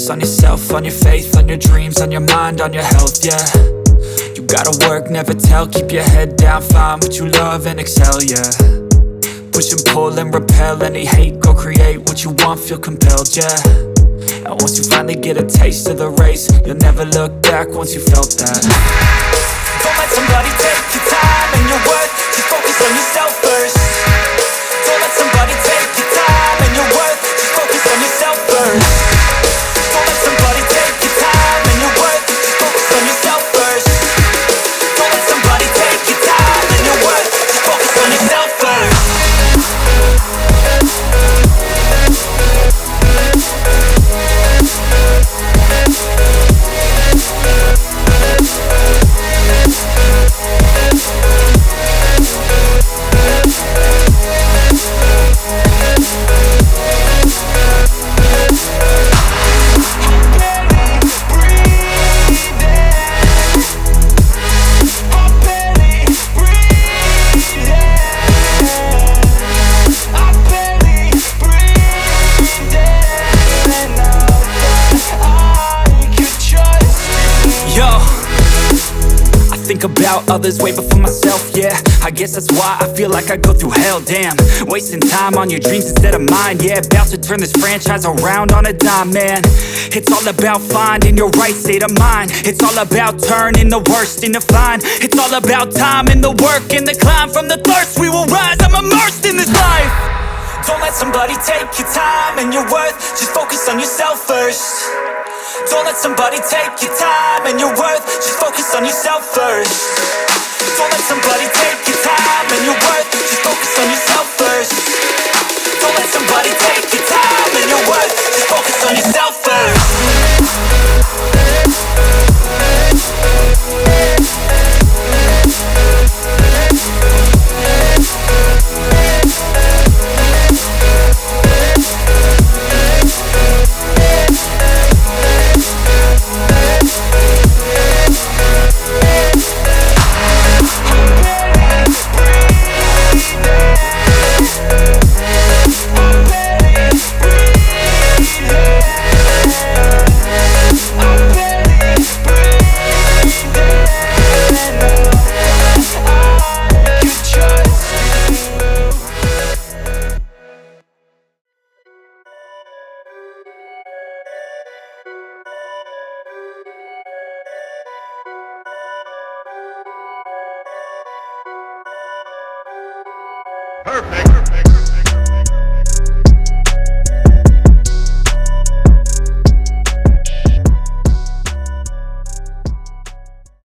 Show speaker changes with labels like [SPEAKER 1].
[SPEAKER 1] focus on yourself, on your faith, on your dreams, on your mind, on your health, yeah. You gotta work, never tell, keep your head down, find what you love and excel, yeah. Push and pull and repel any hate, go create what you want, feel compelled, yeah. And once you finally get a taste of the race, you'll never look back once you felt that. Don't let somebody take your time and your worth, just focus on yourself first. Don't let somebody take your time and your worth, just focus on yourself first. Don't let somebody take your time and your worth, just focus on yourself first. Don't let somebody take your time and your worth, just focus on yourself first. Think about others way before myself, yeah. I guess that's why I feel like I go through hell, damn. Wasting time on your dreams instead of mine, yeah. About to turn this franchise around on a dime, man. It's all about finding your right state of mind. It's all about turning the worst into fine. It's all about time and the work and the climb. From the thirst we will rise, I'm immersed in this life. Don't let somebody take your time and your worth, just focus on yourself first. Don't let somebody take your time and your worth, just focus on yourself first. Don't let somebody take your time and your worth, just focus on yourself first. Don't let somebody take your time and your worth, just focus on yourself first.
[SPEAKER 2] Perfect.